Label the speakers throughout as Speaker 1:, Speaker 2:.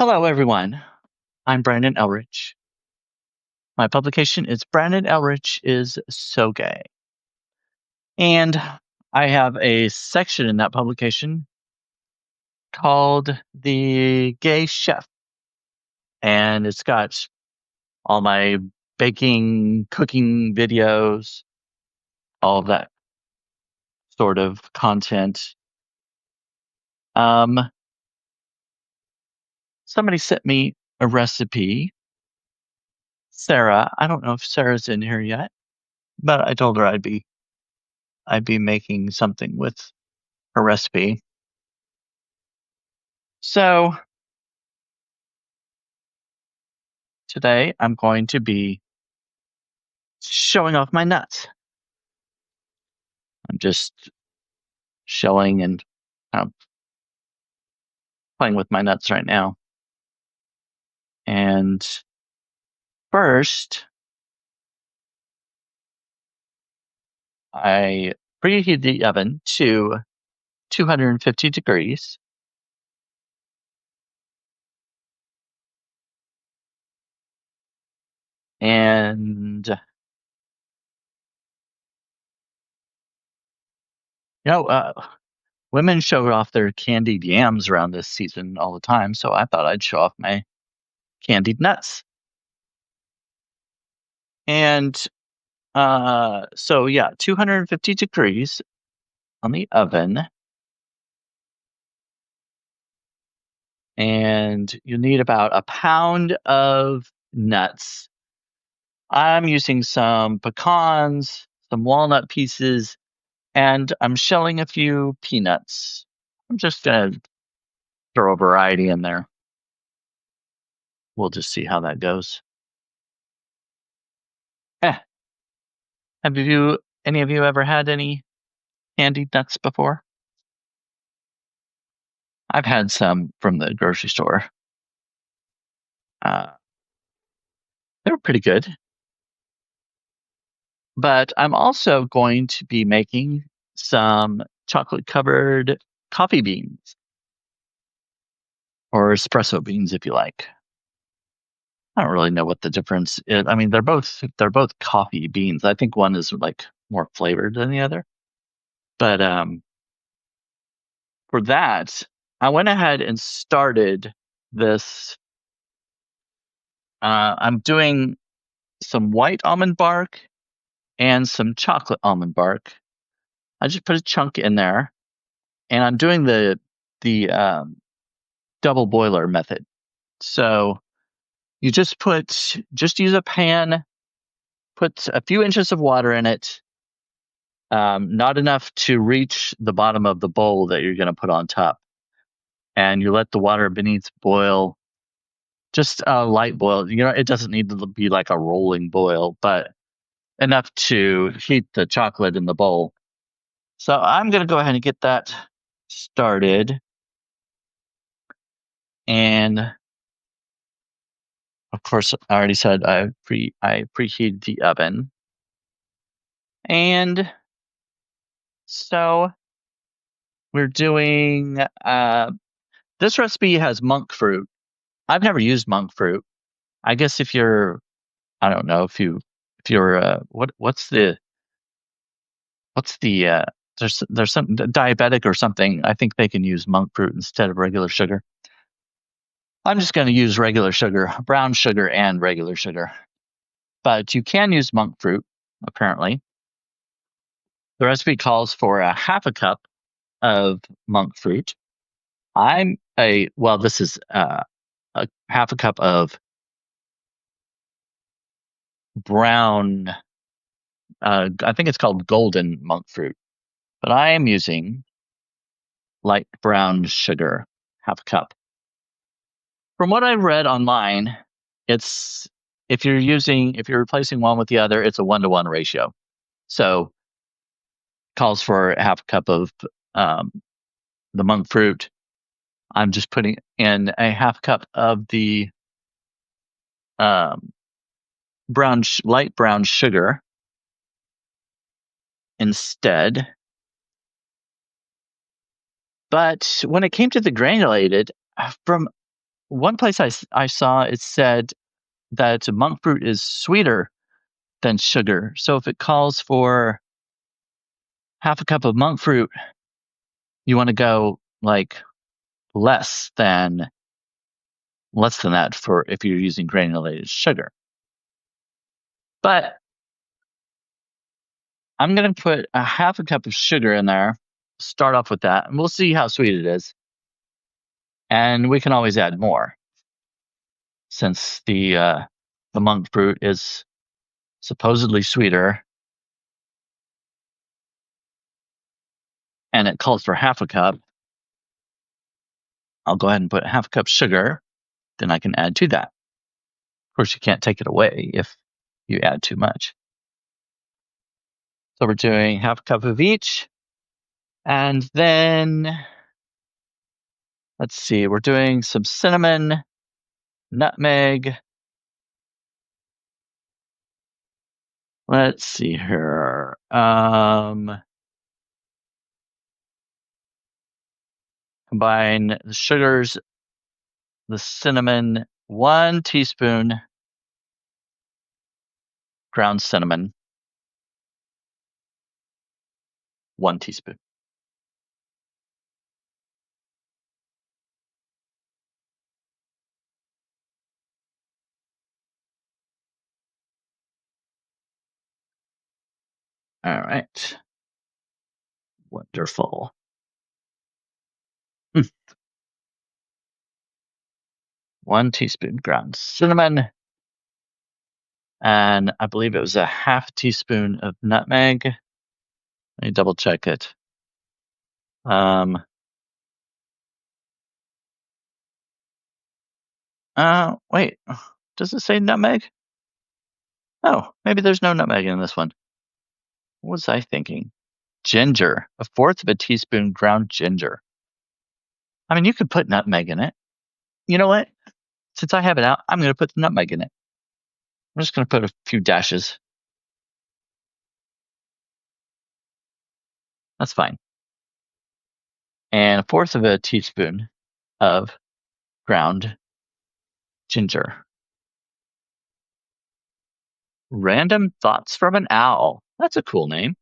Speaker 1: Hello, everyone. I'm Brandon Elrich. My publication is Brandon Elrich is So Gay. And I have a section in that publication called The Gay Chef. And it's got all my baking, cooking videos, all of that sort of content. Um, Somebody sent me a recipe. Sarah, I don't know if Sarah's in here yet, but I told her I'd be making something with her recipe. So today I'm going to be showing off my nuts. I'm just shelling and playing with my nuts right now. And first, I preheat the oven to 250 degrees. And, women show off their candied yams around this season all the time. So I thought I'd show off my candied nuts. And so, yeah, 250 degrees on the oven. And you need about a pound of nuts. I'm using some pecans, some walnut pieces, and I'm shelling a few peanuts. I'm just going to throw a variety in there. We'll just see how that goes. Eh, have any of you ever had any candied nuts before? I've had some from the grocery store. They were pretty good. But I'm also going to be making some chocolate covered coffee beans or espresso beans if you like. I don't really know what the difference is. I mean, they're both coffee beans. I think one is like more flavored than the other. But for that, I went ahead and started this. I'm doing some white almond bark and some chocolate almond bark. I just put a chunk in there, and I'm doing the double boiler method. So you just use a pan, put a few inches of water in it, not enough to reach the bottom of the bowl that you're going to put on top. And you let the water beneath boil, just a light boil. It doesn't need to be like a rolling boil, but enough to heat the chocolate in the bowl. So I'm going to go ahead and get that started. And of course, I already said I preheated the oven. And so we're doing this recipe has monk fruit. I've never used monk fruit. I guess I don't know if you're what's the there's some diabetic or something. I think they can use monk fruit instead of regular sugar. I'm just going to use regular sugar, brown sugar and regular sugar. But you can use monk fruit apparently. The recipe calls for a half a cup of monk fruit. This is a half a cup of brown. I think it's called golden monk fruit, but I am using light brown sugar, half a cup. From what I've read online, it's if you're replacing one with the other, it's a 1-to-1 ratio. So calls for half a cup of the monk fruit. I'm just putting in a half cup of the um, light brown sugar instead. But when it came to the granulated, from one place I saw it said that monk fruit is sweeter than sugar. So if it calls for half a cup of monk fruit, you want to go like less than that for if you're using granulated sugar. But I'm going to put a half a cup of sugar in there, start off with that, and we'll see how sweet it is. And we can always add more since the monk fruit is supposedly sweeter. And it calls for half a cup. I'll go ahead and put half a cup sugar, then I can add to that. Of course, you can't take it away if you add too much. So we're doing half a cup of each. And then, let's see, we're doing some cinnamon, nutmeg. Let's see here. Combine the sugars, the cinnamon, 1 teaspoon ground cinnamon, 1 teaspoon. All right. Wonderful. 1 teaspoon ground cinnamon. And I believe it was a half teaspoon of nutmeg. Let me double check it. Wait, does it say nutmeg? Oh, maybe there's no nutmeg in this one. What was I thinking? Ginger, 1/4 of a teaspoon ground ginger. I mean, you could put nutmeg in it. You know what? Since I have it out, I'm going to put the nutmeg in it. I'm just going to put a few dashes. That's fine. And 1/4 of a teaspoon of ground ginger. Random Thoughts from an Owl. That's a cool name.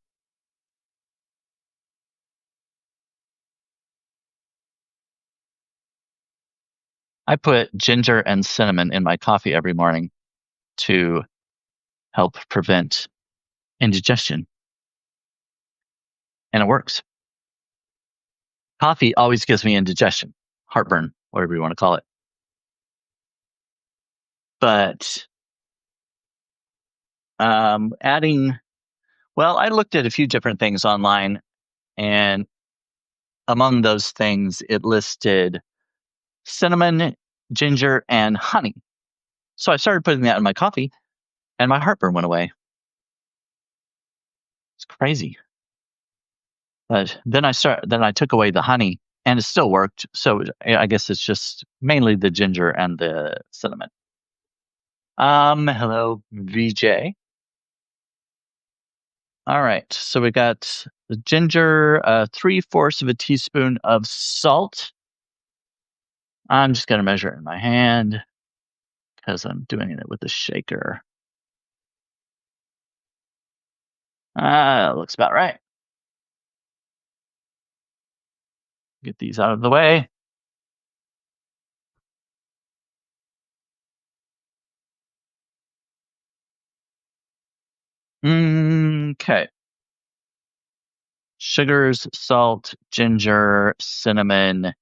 Speaker 1: I put ginger and cinnamon in my coffee every morning to help prevent indigestion. And it works. Coffee always gives me indigestion, heartburn, whatever you want to call it. But adding, well, I looked at a few different things online, and among those things, it listed cinnamon, ginger, and honey. So I started putting that in my coffee, and my heartburn went away. It's crazy. But then I took away the honey, and it still worked. So I guess it's just mainly the ginger and the cinnamon. Hello, VJ. All right, so we got the ginger, 3/4 of a teaspoon of salt. I'm just gonna measure it in my hand because I'm doing it with a shaker. Looks about right. Get these out of the way. Okay. Sugars, salt, ginger, cinnamon,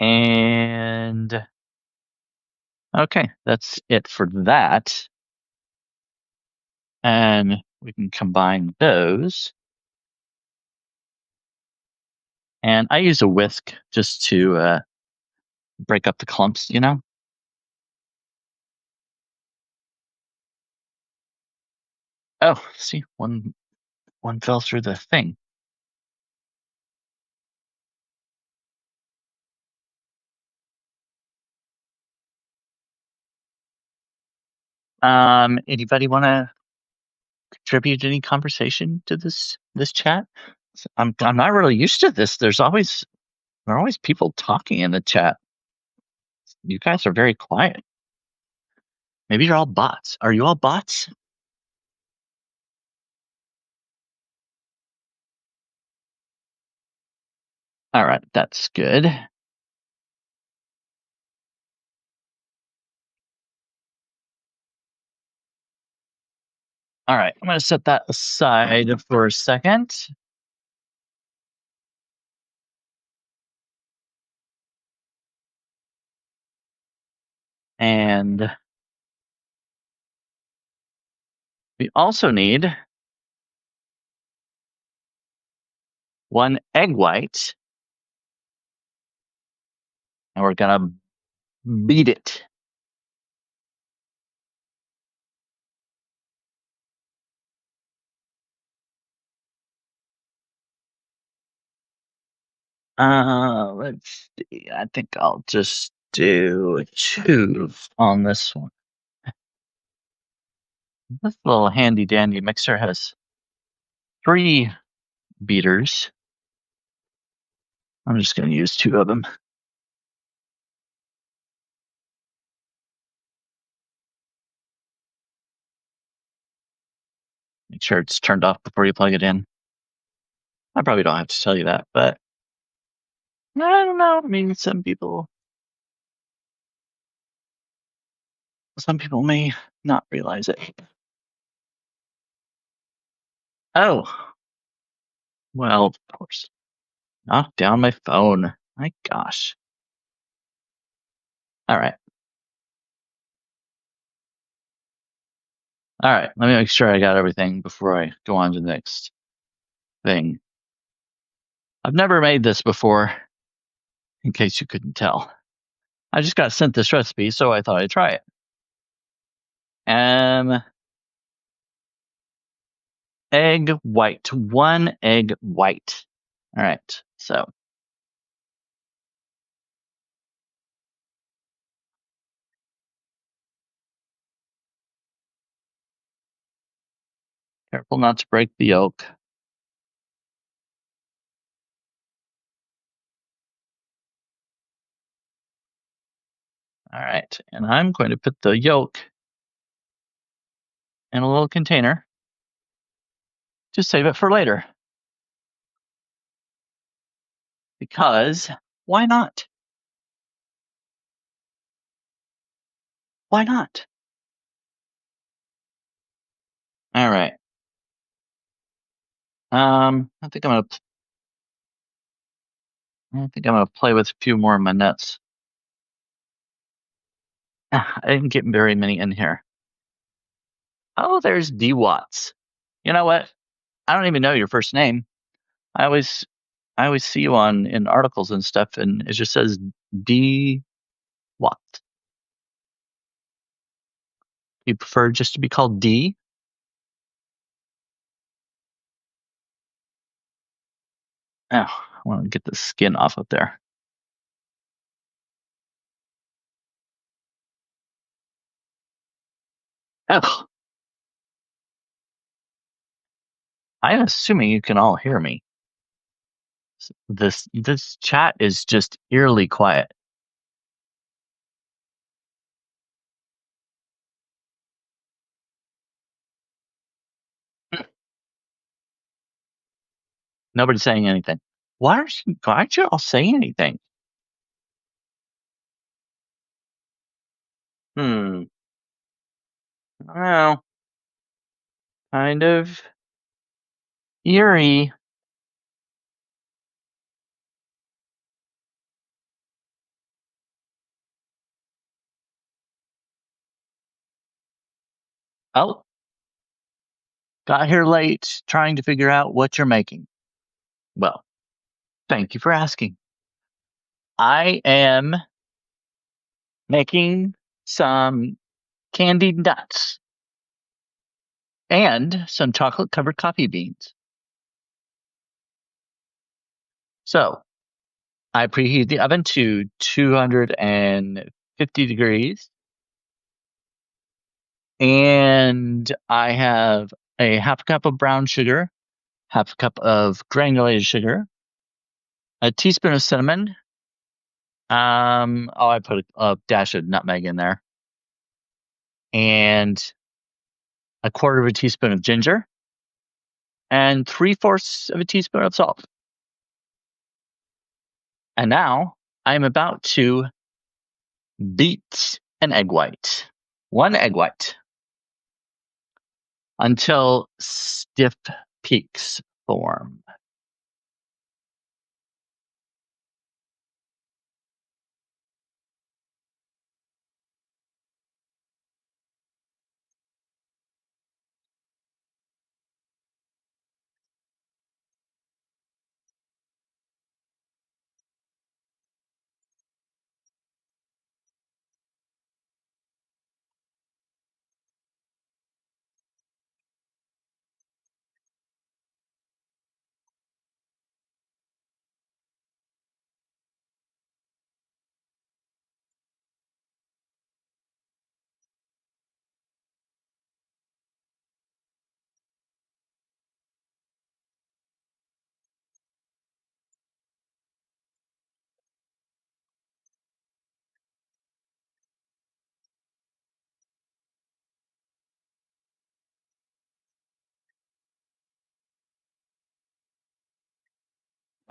Speaker 1: and okay, that's it for that. And we can combine those. And I use a whisk just to break up the clumps, you know? Oh, see, one fell through the thing. Anybody want to contribute any conversation to this chat? I'm not really used to this. There's always There are always people talking in the chat. You guys are very quiet. Maybe you're all bots. Are you all bots? All right, that's good. All right, I'm going to set that aside for a second. And we also need 1 egg white. And we're going to beat it. Let's see. I think I'll just do 2 on this one. This little handy dandy mixer has 3 beaters. I'm just going to use 2 of them. Make sure it's turned off before you plug it in. I probably don't have to tell you that, but I don't know. I mean, some people may not realize it. Oh, well, of course. Knock down my phone. My gosh. All right. All right. Let me make sure I got everything before I go on to the next thing. I've never made this before, in case you couldn't tell. I just got sent this recipe, so I thought I'd try it. Egg white. 1 egg white. All right. So careful not to break the yolk. All right. And I'm going to put the yolk in a little container to save it for later. Because why not? Why not? All right. I think I'm gonna play with a few more of my nuts. I didn't get very many in here. Oh, there's D Watts. You know what? I don't even know your first name. I always see you in articles and stuff, and it just says D Watt. You prefer just to be called D? Oh, I want to get the skin off of there. Oh, I'm assuming you can all hear me. This chat is just eerily quiet. Nobody's saying anything. Why aren't you all saying anything? Well, kind of eerie. Oh, got here late trying to figure out what you're making. Well, thank you for asking. I am making some candied nuts and some chocolate covered coffee beans. So I preheat the oven to 250 degrees. And I have a half a cup of brown sugar, half a cup of granulated sugar, a teaspoon of cinnamon. I put a dash of nutmeg in there, and a quarter of a teaspoon of ginger, and 3/4 of a teaspoon of salt. And now I'm about to beat an egg white, one egg white, until stiff peaks form.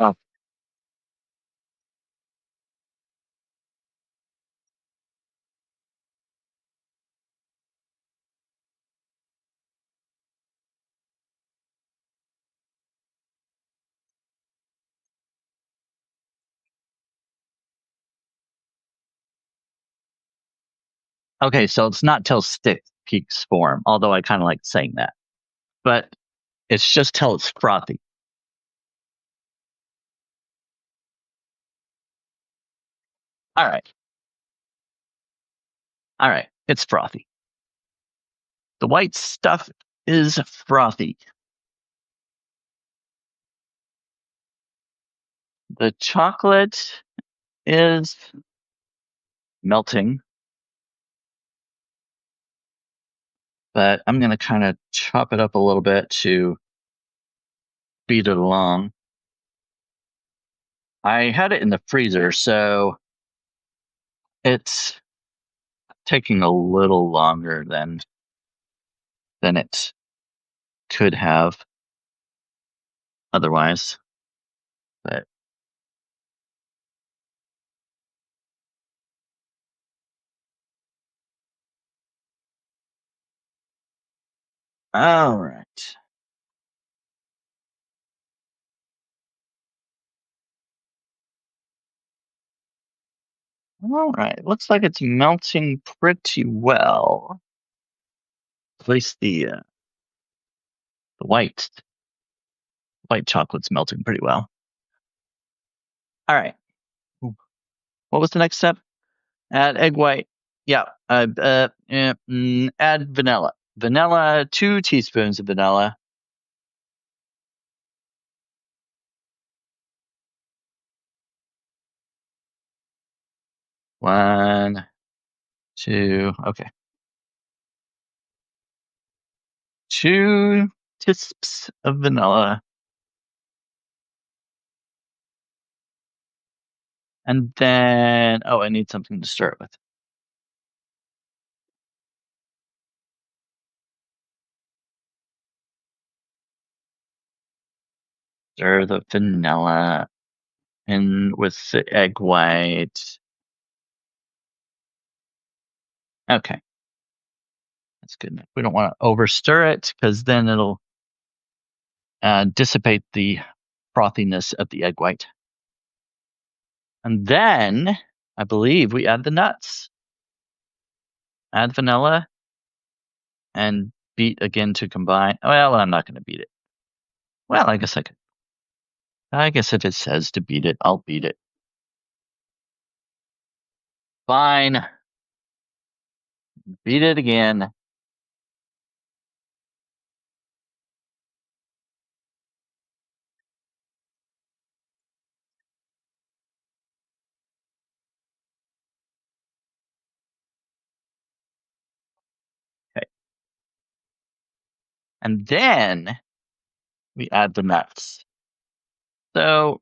Speaker 1: Oh, okay, so it's not till stiff peaks form, although I kind of like saying that. But it's just till it's frothy. All right. All right. It's frothy. The white stuff is frothy. The chocolate is melting, but I'm going to kind of chop it up a little bit to beat it along. I had it in the freezer, so it's taking a little longer than it could have otherwise. But all right. All right. Looks like it's melting pretty well. At least the white chocolate's melting pretty well. All right. What was the next step? Add egg white. Yeah. Add vanilla. Vanilla, 2 teaspoons of vanilla. One, two. Okay. 2 tisps of vanilla. And then, oh, I need something to stir it with. Stir the vanilla in with the egg white. Okay, that's good. We don't want to over stir it because then it'll dissipate the frothiness of the egg white. And then I believe we add the nuts. Add vanilla and beat again to combine. Well, I'm not going to beat it. Well, I guess I could. I guess if it says to beat it, I'll beat it. Fine. Beat it again. Okay. And then we add the nuts. So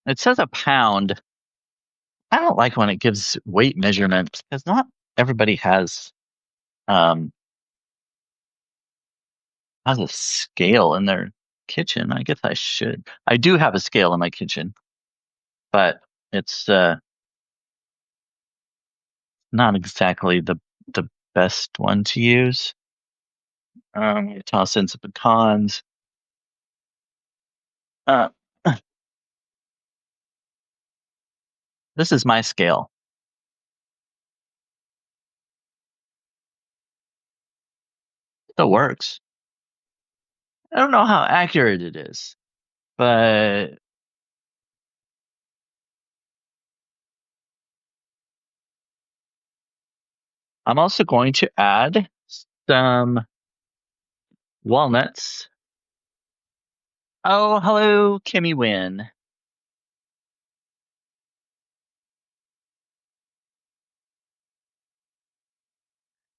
Speaker 1: It says a pound. I don't like when it gives weight measurements because not everybody um has a scale in their kitchen. I guess I should. I do have a scale in my kitchen, but it's not exactly the best one to use. You toss in some pecans. Uh, this is my scale. Still works. I don't know how accurate it is, but I'm also going to add some walnuts. Oh, hello, Kimmy Wynn.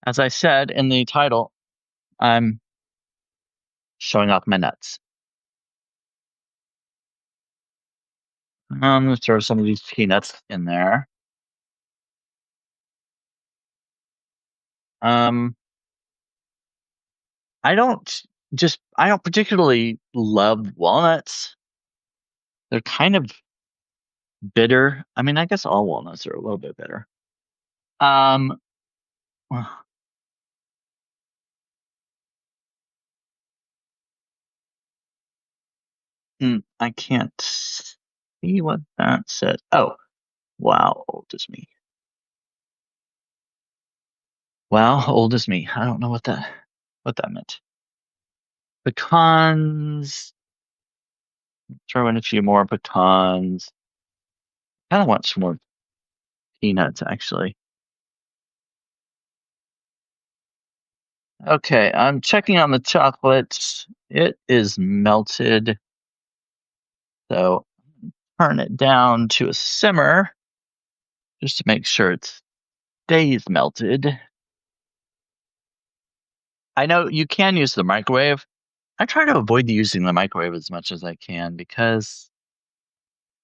Speaker 1: As I said in the title, I'm showing off my nuts. I'm going to throw some of these peanuts in there. Um, I don't I don't particularly love walnuts. They're kind of bitter. I mean, I guess all walnuts are a little bit bitter. Um, I can't see what that said. Oh, wow, old as me. Wow, old as me. I don't know what that meant. Pecans. Throw in a few more pecans. Kind of want some more peanuts, actually. Okay, I'm checking on the chocolate. It is melted. So turn it down to a simmer just to make sure it stays melted. I know you can use the microwave. I try to avoid using the microwave as much as I can because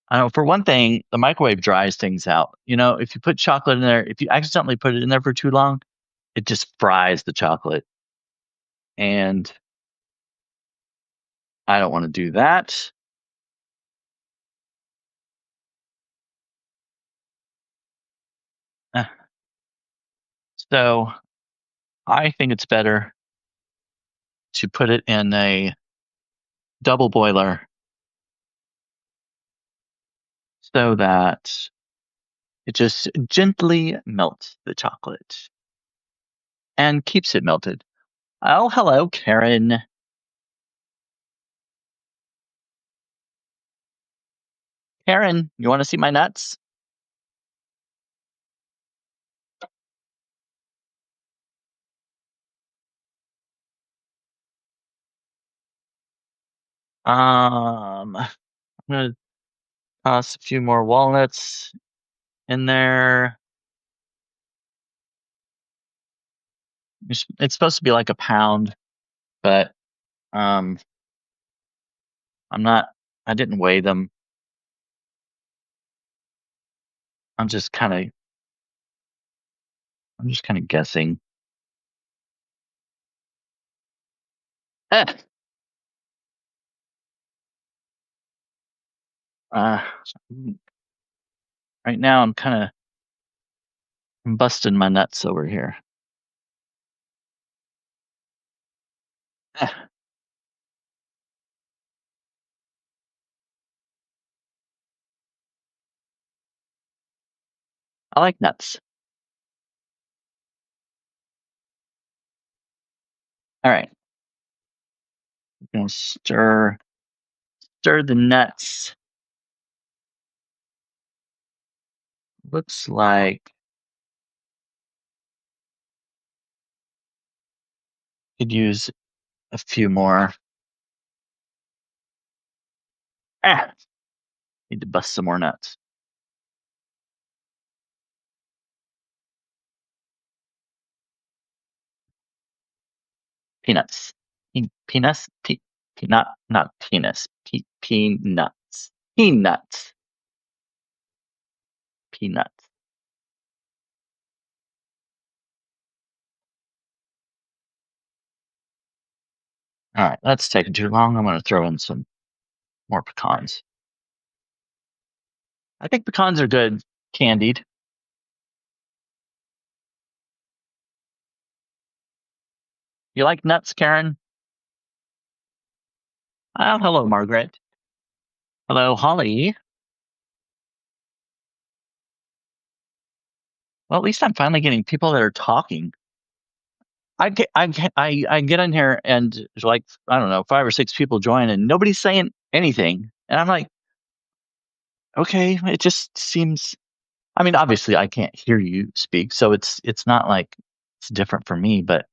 Speaker 1: I don't know, for one thing, the microwave dries things out. If you put chocolate in there, if you accidentally put it in there for too long, it just fries the chocolate. And I don't want to do that. Uh, So I think it's better to put it in a double boiler so that it just gently melts the chocolate and keeps it melted. Oh, hello, Karen. Karen, you want to see my nuts? I'm gonna toss a few more walnuts in there. It's supposed to be like a pound, but um, I'm not. I didn't weigh them. I'm just kind of. I'm just kind of guessing. Eh, uh, right now, I'm kind of busting my nuts over here. Eh, I like nuts. All right, I'm gonna stir the nuts. Looks like could use a few more. Ah, need to bust some more nuts. Peanuts. Peanuts? Not penis. Peanuts. Peanuts. peanuts. All right, that's taking too long. I'm going to throw in some more pecans. I think pecans are good candied. You like nuts, Karen? Oh, hello, Margaret. Hello, Holly. Well, at least I'm finally getting people that are talking. I get in here and there's like, I don't know, 5 or 6 people join and nobody's saying anything. And I'm like, okay, it just seems, I mean, obviously I can't hear you speak, so it's not like it's different for me, but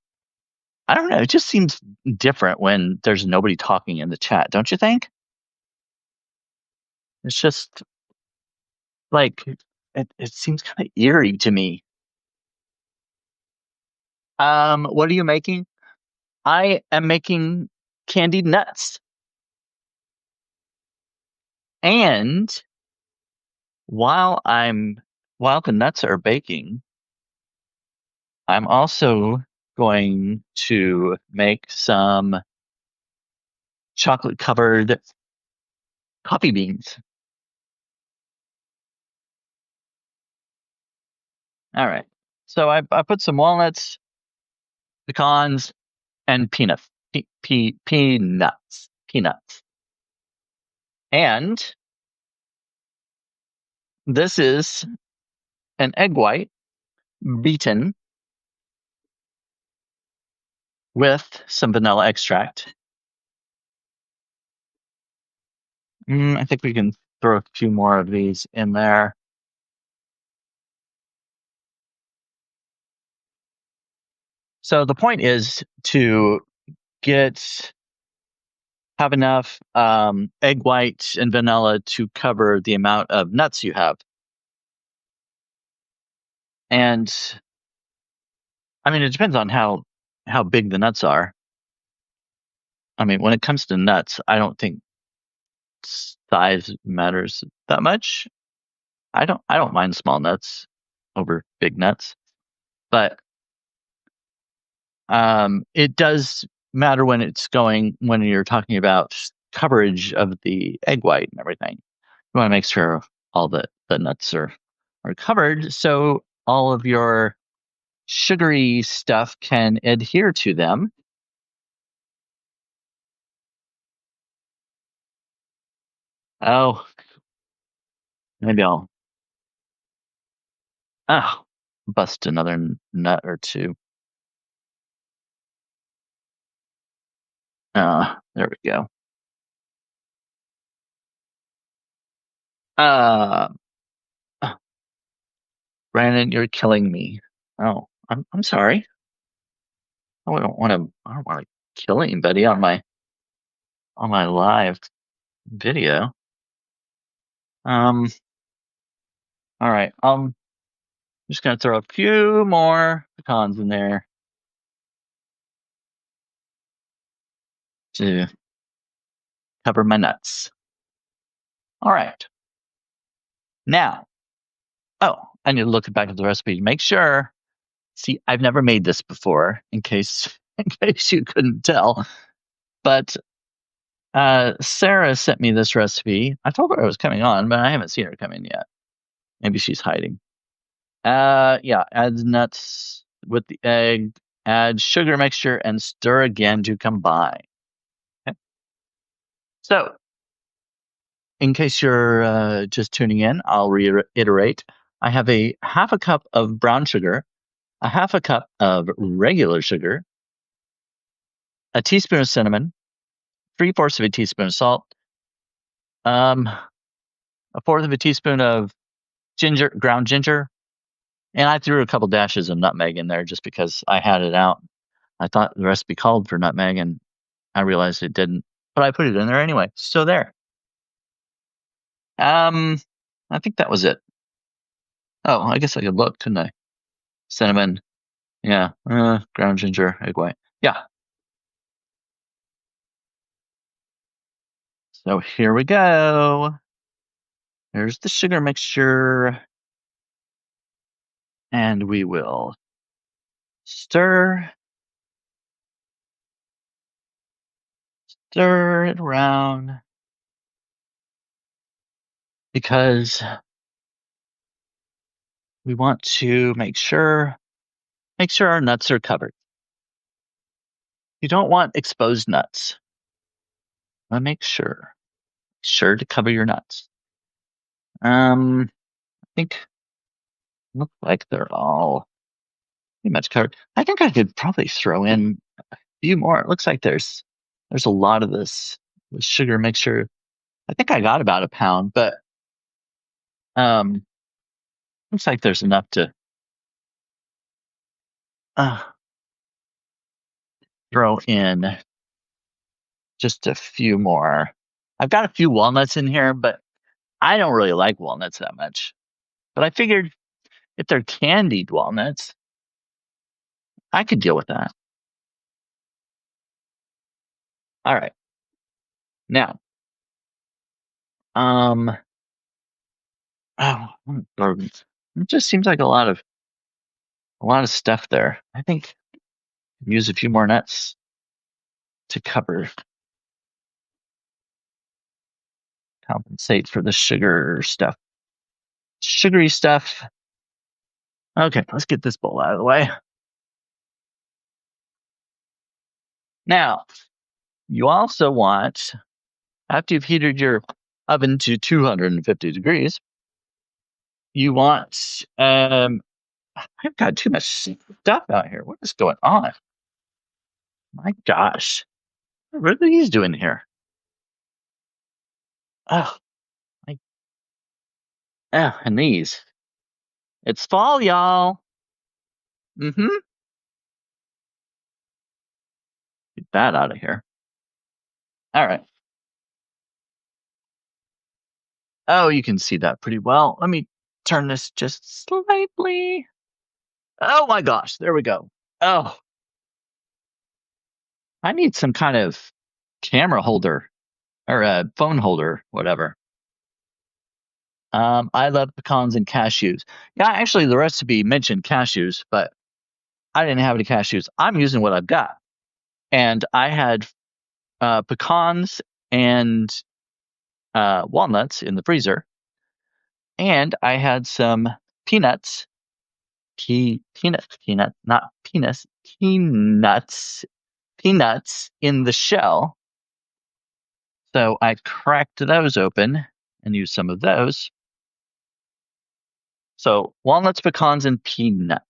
Speaker 1: I don't know, it just seems different when there's nobody talking in the chat, don't you think? It's just like it seems kind of eerie to me. What are you making? I am making candied nuts. And while I'm while the nuts are baking, I'm also going to make some chocolate covered coffee beans. All right. So I put some walnuts, pecans, and peanuts. And this is an egg white beaten with some vanilla extract. I think we can throw a few more of these in there. So the point is to have enough egg white and vanilla to cover the amount of nuts you have. And I mean, it depends on how big the nuts are. I mean, when it comes to nuts, I don't think size matters that much. I don't mind small nuts over big nuts, but it does matter when you're talking about coverage of the egg white and everything. You want to make sure all the nuts are covered so all of your sugary stuff can adhere to them. Oh, maybe I'll oh, bust another nut or two. There we go. Uh, Brandon, you're killing me. Oh, I'm sorry. I don't want to kill anybody on my live video. Um, all right. Just gonna throw a few more pecans in there to cover my nuts. All right. Now, I need to look back at the recipe to make sure. See, I've never made this before, in case you couldn't tell. But Sarah sent me this recipe. I told her I was coming on, but I haven't seen her come in yet. Maybe she's hiding. Yeah, add nuts with the egg, add sugar mixture, and stir again to combine. Okay. So, in case you're just tuning in, I'll reiterate. I have a half a cup of brown sugar, a half a cup of regular sugar, a teaspoon of cinnamon, 3/4 of a teaspoon of salt, a fourth of a teaspoon of ground ginger, and I threw a couple dashes of nutmeg in there just because I had it out. I thought the recipe called for nutmeg, and I realized it didn't, but I put it in there anyway. So there. I think that was it. Oh, I guess I could look, couldn't I? Cinnamon, yeah, ground ginger, egg white, yeah. So here we go. Here's the sugar mixture. And we will stir it around because we want to make sure our nuts are covered. You don't want exposed nuts. But make sure to cover your nuts. I think look like they're all pretty much covered. I think I could probably throw in a few more. It looks like there's a lot of this sugar mixture. I think I got about a pound, but looks like there's enough to throw in just a few more. I've got a few walnuts in here, but I don't really like walnuts that much. But I figured if they're candied walnuts, I could deal with that. All right. Now, it just seems like a lot of stuff there. I think use a few more nuts to compensate for the sugary stuff. Okay, let's get this bowl out of the way. Now, you also want, after you've heated your oven to 250 degrees, you want, I've got too much stuff out here. What is going on? My gosh. What are these doing here? Oh, and these. It's fall, y'all. Mm-hmm. Get that out of here. All right. Oh, you can see that pretty well. Let me turn this just slightly. Oh my gosh, there we go. Oh, I need some kind of camera holder or a phone holder, whatever. I love pecans and cashews. Yeah, actually, the recipe mentioned cashews, but I didn't have any cashews. I'm using what I've got. And I had pecans and walnuts in the freezer. And I had some peanuts, not penis, peanuts in the shell. So I cracked those open and used some of those. So walnuts, pecans, and peanuts.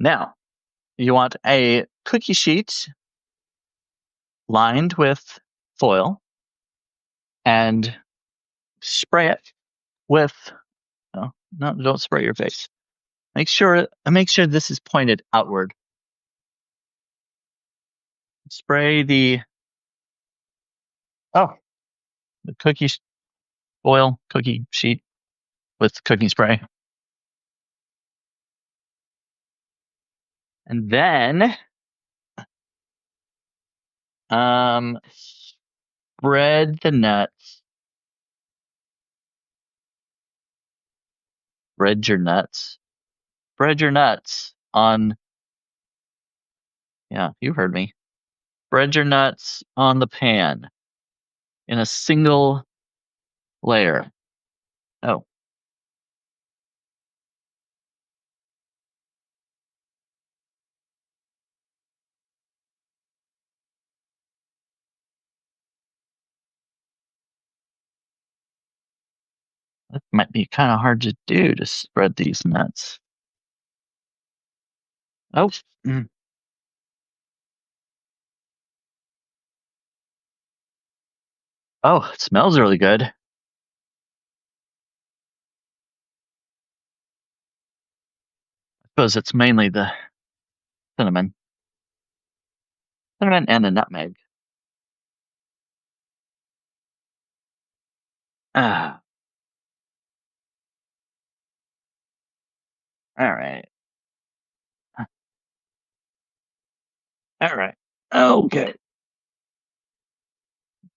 Speaker 1: Now, you want a cookie sheet lined with foil and spray it with, no, don't spray your face. Make sure this is pointed outward. Spray the cookie sheet with cooking spray. And then spread the nuts. Spread your nuts. Spread your nuts on, yeah, you heard me. Spread your nuts on the pan in a single layer. Oh. That might be kind of hard to do, to spread these nuts. Oh. Oh, it smells really good. I suppose it's mainly the cinnamon and the nutmeg. Ah. All right. All right. Okay.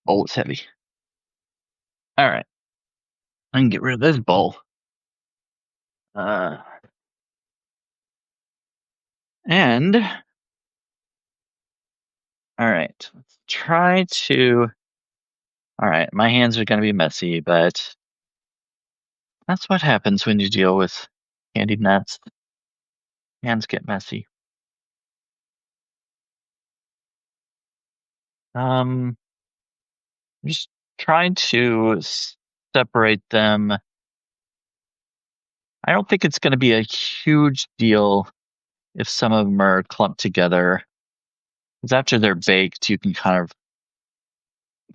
Speaker 1: Oh, it's heavy. All right. I can get rid of this bowl. And all right, let's try to. All right, my hands are going to be messy, but that's what happens when you deal with candied nuts. Hands get messy. Um, just trying to separate them. I don't think it's going to be a huge deal if some of them are clumped together. Because after they're baked, you can kind of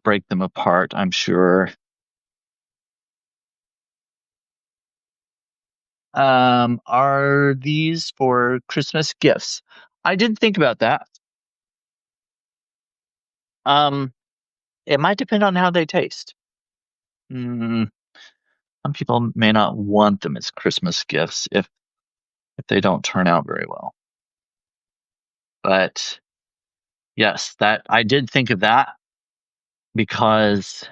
Speaker 1: break them apart, I'm sure. Are these for Christmas gifts? I did think about that. Um, it might depend on how they taste. Mm, some people may not want them as Christmas gifts if they don't turn out very well. But yes, that I did think of that because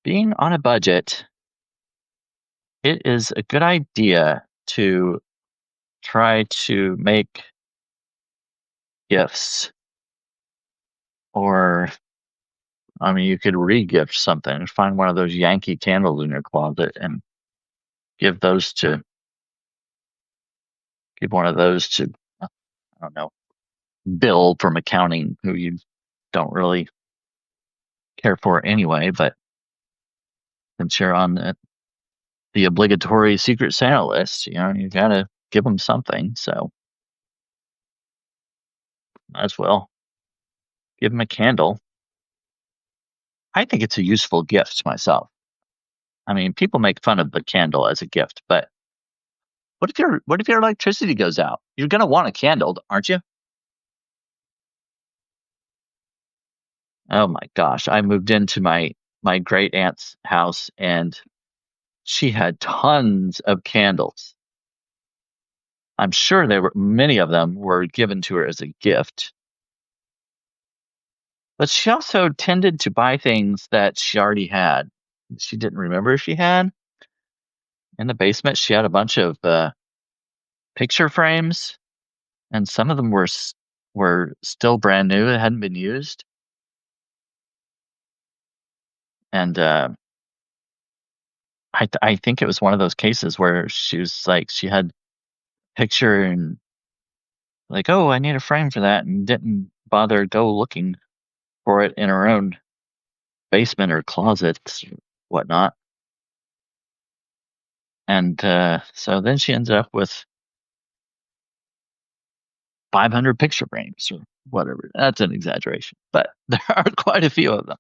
Speaker 1: being on a budget, it is a good idea to try to make gifts or I mean you could re-gift something. Find one of those Yankee candles in your closet and give those to give one of those to I don't know, Bill from accounting who you don't really care for anyway, but since you're on the obligatory Secret Santa list, you gotta give them something. So might as well give them a candle. I think it's a useful gift myself. I mean, people make fun of the candle as a gift, but what if your electricity goes out? You're gonna want a candle, aren't you? Oh my gosh, I moved into my great aunt's house and she had tons of candles. I'm sure there were many of them were given to her as a gift, but she also tended to buy things that she already had. She didn't remember she had. In the basement, she had a bunch of picture frames, and some of them were still brand new. It hadn't been used, and I think it was one of those cases where she was like she had picture and like, oh, I need a frame for that, and didn't bother go looking for it in her own basement or closets, or whatnot. And so then she ends up with 500 picture frames or whatever. That's an exaggeration, but there are quite a few of them.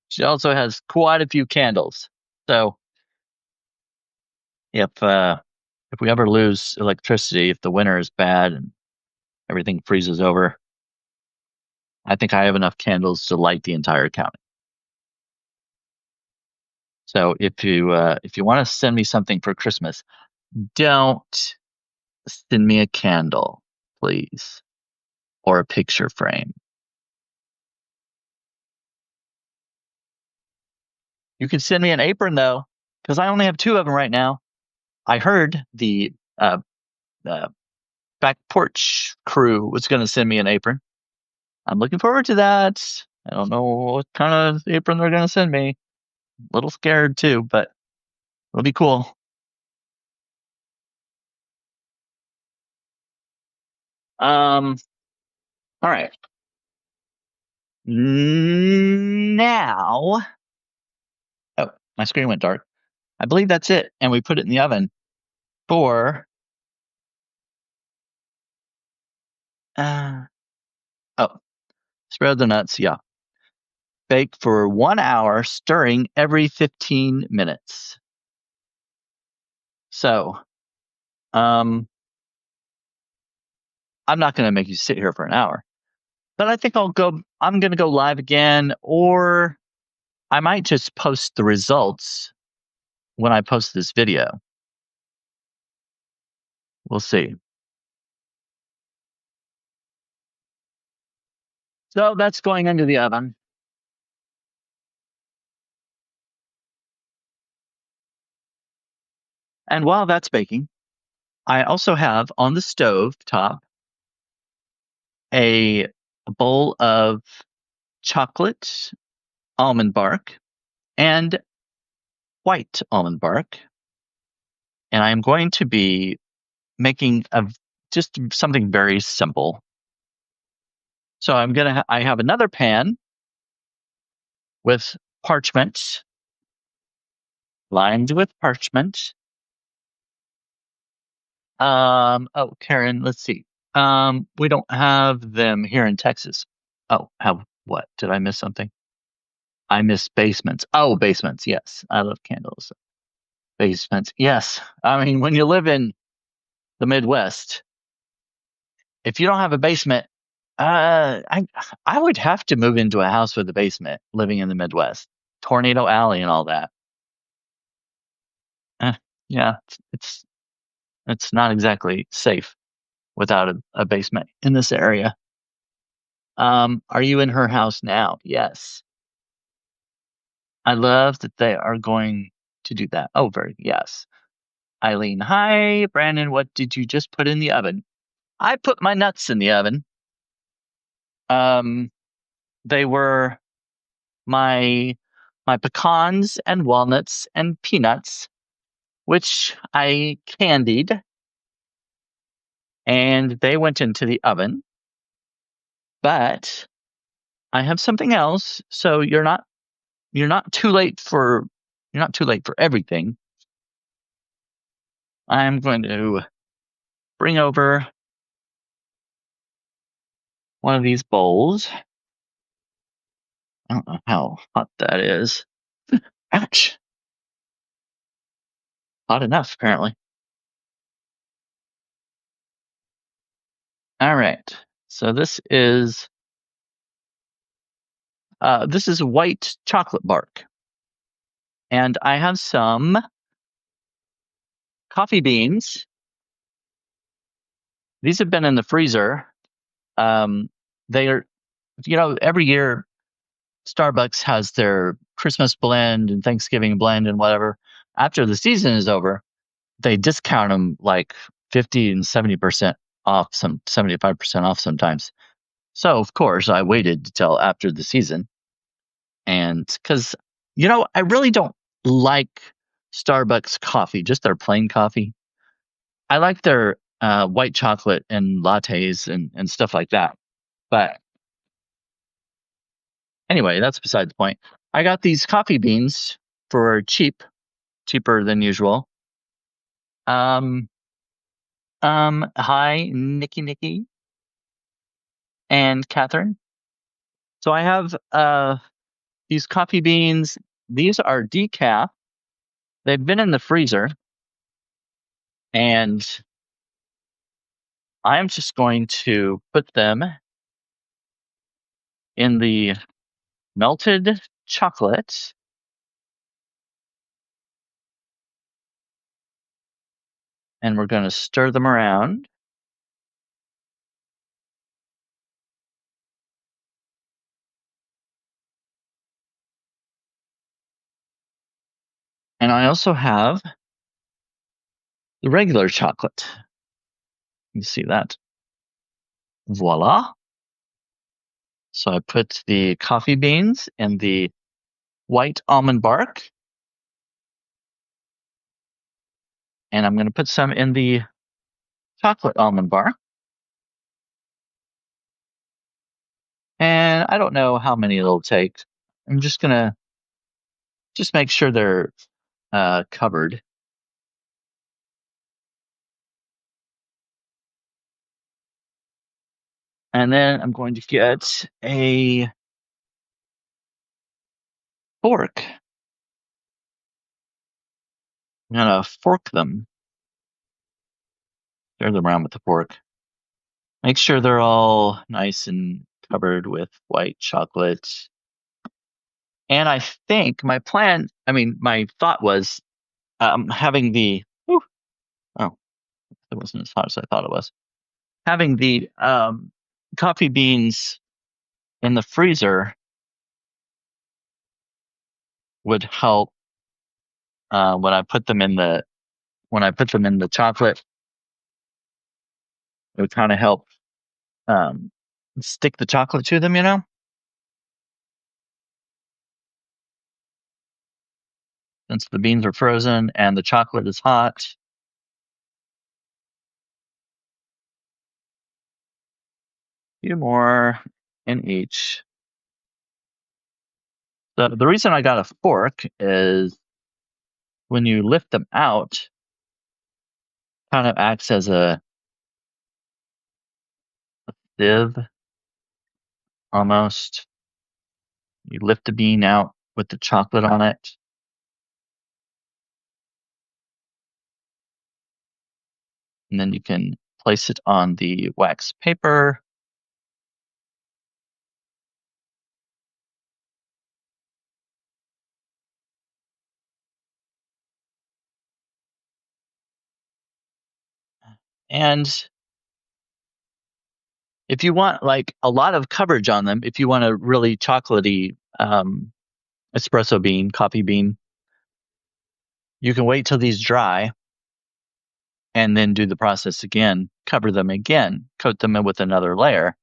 Speaker 1: She also has quite a few candles. So if we ever lose electricity, if the winter is bad and everything freezes over, I think I have enough candles to light the entire county. So if you want to send me something for Christmas, don't send me a candle, please, or a picture frame. You can send me an apron though, because I only have two of them right now. I heard the uh, back porch crew was going to send me an apron. I'm looking forward to that. I don't know what kind of apron they're going to send me. A little scared too, but it'll be cool. Um, all right. Now, oh, my screen went dark. I believe that's it, and we put it in the oven for uh oh, spread the nuts. Yeah, bake for 1 hour, stirring every 15 minutes. So, um, I'm not going to make you sit here for an hour, but I think I'm going to go live again, or I might just post the results when I post this video. We'll see. So that's going into the oven. And while that's baking, I also have on the stove top a bowl of chocolate almond bark and white almond bark. And I am going to be making just something very simple. So I have another pan with parchment, lined with parchment. Oh, Karen, let's see. We don't have them here in Texas. Oh, have what? Did I miss something? I missed basements. Oh, basements. Yes. I love candles. Basements. Yes. I mean, when you live in the Midwest, if you don't have a basement, I would have to move into a house with a basement living in the Midwest. Tornado Alley and all that. Eh, yeah, it's not exactly safe without a basement in this area. Are you in her house now? Yes. I love that they are going to do that. Oh, very yes. Eileen, hi, Brandon. What did you just put in the oven? I put my nuts in the oven. Um, they were my pecans and walnuts and peanuts, which I candied, and they went into the oven. But I have something else, so you're not too late for everything. I'm going to bring over one of these bowls. I don't know how hot that is. Ouch. Hot enough, apparently. All right. So this is white chocolate bark. And I have some coffee beans. These have been in the freezer. They are, every year Starbucks has their Christmas blend and Thanksgiving blend and whatever. After the season is over, they discount them like 50 and 70% off, some 75% off sometimes. So, of course, I waited till after the season. And because, I really don't like Starbucks coffee, just their plain coffee. I like their white chocolate and lattes and stuff like that. But anyway, that's beside the point. I got these coffee beans for cheaper than usual. Hi, Nikki, and Catherine. So I have these coffee beans. These are decaf. They've been in the freezer, and I'm just going to put them in the melted chocolate. And we're going to stir them around. And I also have the regular chocolate. You see that? Voila. So I put the coffee beans and the white almond bark. And I'm going to put some in the chocolate almond bark. And I don't know how many it'll take. I'm just going to make sure they're covered. And then I'm going to get a fork. I'm going to fork them. Stir them around with the fork. Make sure they're all nice and covered with white chocolate. And I think my thought was having it wasn't as hot as I thought it was. Having the coffee beans in the freezer would help when I put them in the when I put them in the chocolate, it would kind of help stick the chocolate to them, since the beans are frozen and the chocolate is hot. A few more in each. So the reason I got a fork is when you lift them out, kind of acts as a sieve almost. You lift the bean out with the chocolate on it. And then you can place it on the wax paper. And if you want like a lot of coverage on them, if you want a really chocolatey espresso bean, coffee bean, you can wait till these dry and then do the process again, cover them again, coat them in with another layer,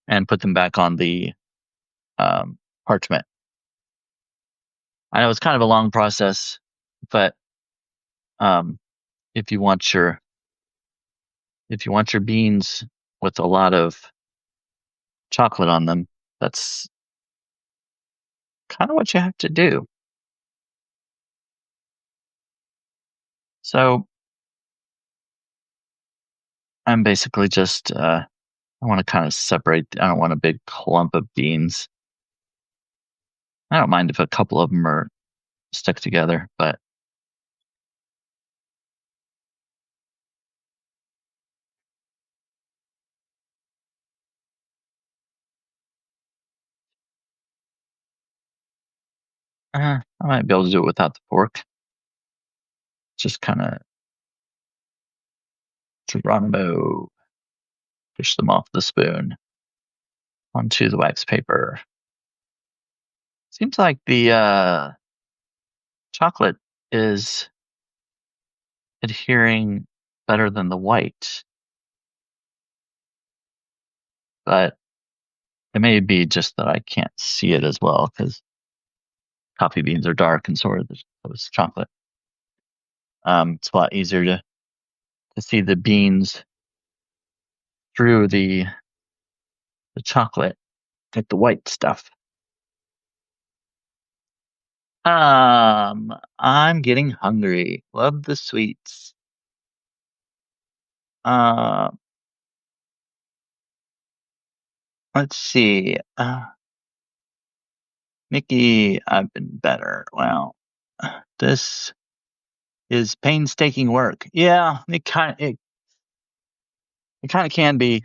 Speaker 1: and put them back on the parchment. I know it's kind of a long process, but if you want your beans with a lot of chocolate on them, that's kind of what you have to do. So I'm basically just I want to kind of separate. I don't want a big clump of beans. I don't mind if a couple of them are stuck together, but I might be able to do it without the fork. Just kind of Geronimo, push them off the spoon onto the wax paper. Seems like the chocolate is adhering better than the white, but it may be just that I can't see it as well because coffee beans are dark and so are those chocolate. It's a lot easier to see the beans through the chocolate, like the white stuff. I'm getting hungry. Love the sweets. Uh, let's see. Mickey, I've been better. Well, this is painstaking work. Yeah, it kind of can be,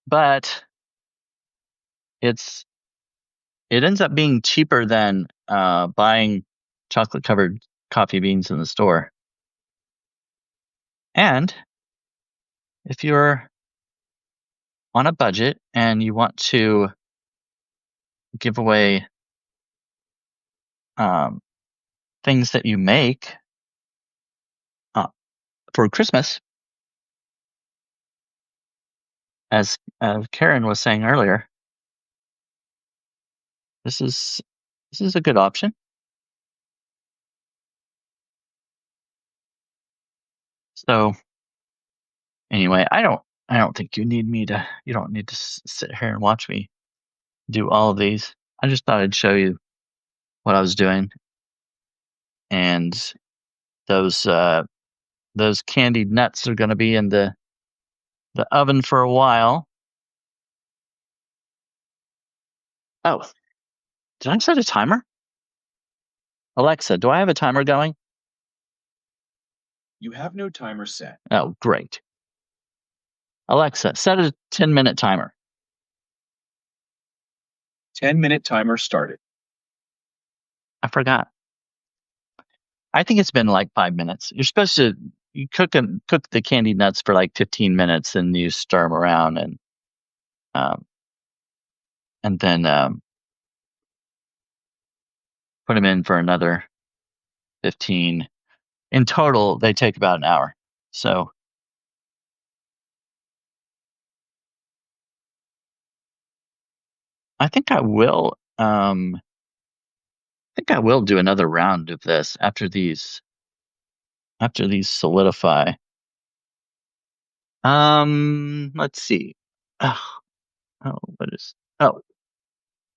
Speaker 1: but it's it ends up being cheaper than buying chocolate covered coffee beans in the store. And if you're on a budget and you want to give away um, things that you make uh, for Christmas, as Karen was saying earlier, this is a good option. So anyway, I don't think you don't need to sit here and watch me do all of these. I just thought I'd show you what I was doing, and those candied nuts are going to be in the oven for a while. Oh, did I set a timer? Alexa, do I have a timer going?
Speaker 2: You have no timer set.
Speaker 1: Oh, great. Alexa, set a 10-minute timer.
Speaker 2: 10-minute timer started.
Speaker 1: I forgot. I think it's been like 5 minutes. You're supposed to you cook the candied nuts for like 15 minutes, and you stir them around, um, and then put them in for another 15. In total, they take about an hour. So I think I will. I think I will do another round of this after these solidify. Let's see. Oh, what is? Oh,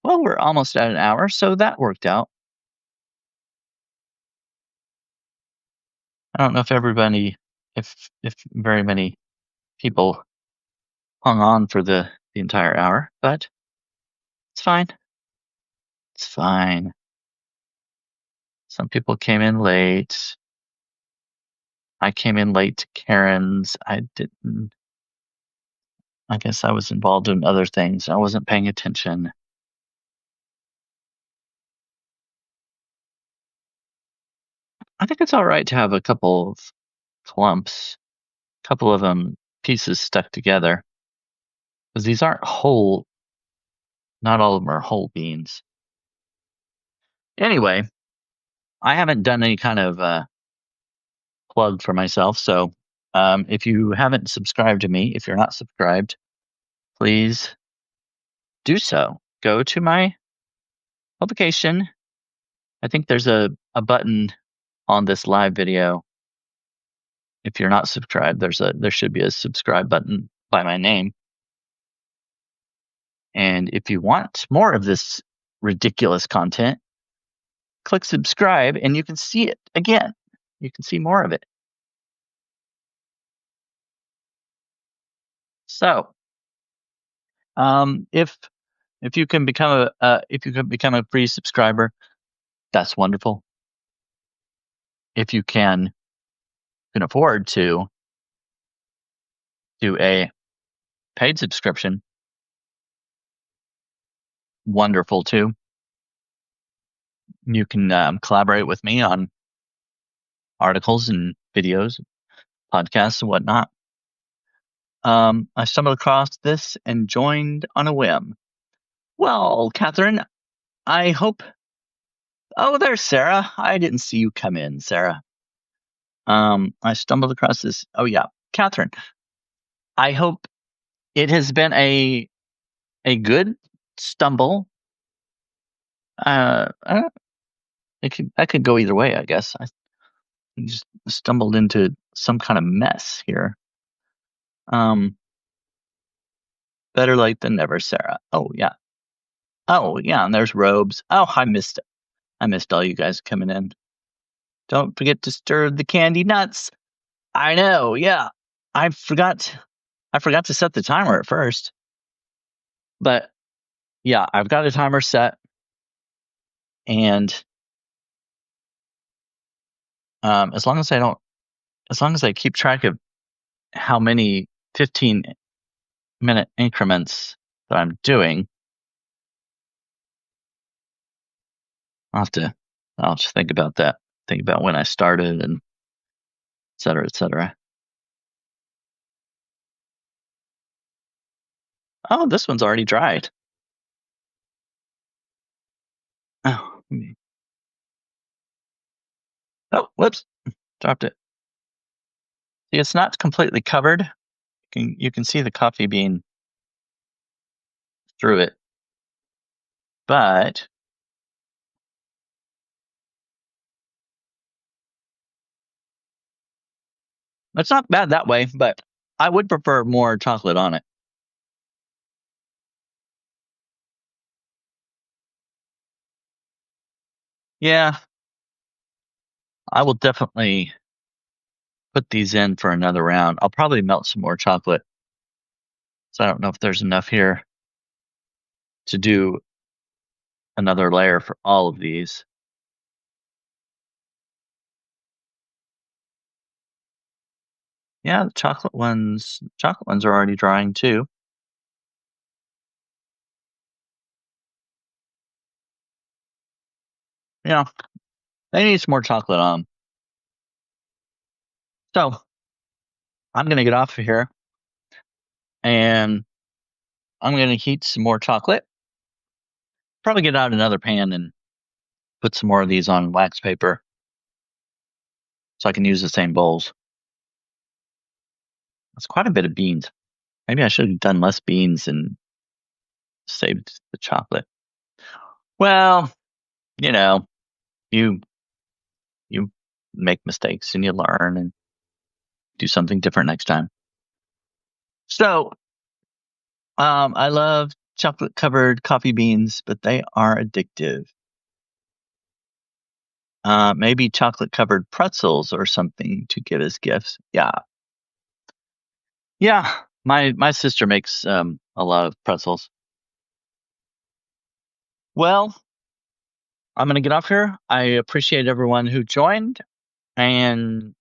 Speaker 1: well, we're almost at an hour, so that worked out. I don't know if very many people hung on for the entire hour, but it's fine. It's fine. Some people came in late. I came in late to Karen's. I guess I was involved in other things. I wasn't paying attention. I think it's all right to have a couple of clumps, a couple of them pieces stuck together, because these aren't whole. Not all of them are whole beans. Anyway, I haven't done any kind of plug for myself. So if you haven't subscribed to me, if you're not subscribed, please do so. Go to my publication. I think there's a button on this live video. If you're not subscribed, there should be a subscribe button by my name. And if you want more of this ridiculous content, click subscribe and you can see it again. You can see more of it. So, if you can become a free subscriber, that's wonderful. If you can afford to do a paid subscription, wonderful too. You can collaborate with me on articles and videos, podcasts, and whatnot. I stumbled across this and joined on a whim. Well, Catherine, I hope. Oh, there's Sarah. I didn't see you come in, Sarah. I stumbled across this. Oh yeah, Catherine. I hope it has been a good stumble. That could go either way, I guess. I just stumbled into some kind of mess here. Better late than never, Sarah. Oh yeah. Oh yeah, and there's Robes. Oh, I missed all you guys coming in. Don't forget to stir the candy nuts. I know, yeah. I forgot to set the timer at first. But yeah, I've got a timer set. And as long as I keep track of how many 15-minute increments that I'm doing, I'll just think about that. Think about when I started and et cetera, et cetera. Oh, this one's already dried. Oh, whoops, dropped it. See, it's not completely covered. You can see the coffee bean through it, but it's not bad that way. But I would prefer more chocolate on it. Yeah, I will definitely put these in for another round. I'll probably melt some more chocolate. So I don't know if there's enough here to do another layer for all of these. Yeah, the chocolate ones are already drying too. Yeah, they need some more chocolate on. So I'm gonna get off of here and I'm gonna heat some more chocolate. Probably get out another pan and put some more of these on wax paper so I can use the same bowls. That's quite a bit of beans. Maybe I should have done less beans and saved the chocolate. Well, you know, you make mistakes and you learn and do something different next time. So, I love chocolate covered coffee beans, but they are addictive. Maybe chocolate covered pretzels or something to give as gifts. Yeah. My sister makes a lot of pretzels. Well, I'm gonna get off here. I appreciate everyone who joined, and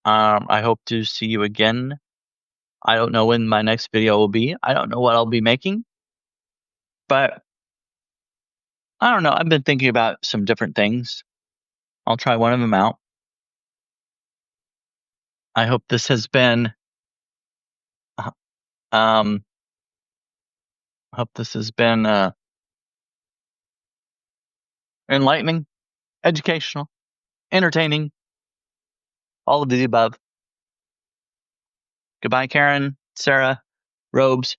Speaker 1: I hope to see you again. I don't know when my next video will be. I don't know what I'll be making, but I don't know. I've been thinking about some different things. I'll try one of them out. I hope this has been uh, um I hope this has been enlightening, educational, entertaining, all of the above. Goodbye, Karen, Sarah, Robes,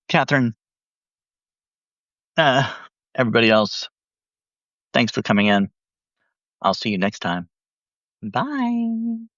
Speaker 1: Catherine, everybody else. Thanks for coming in. I'll see you next time. Bye.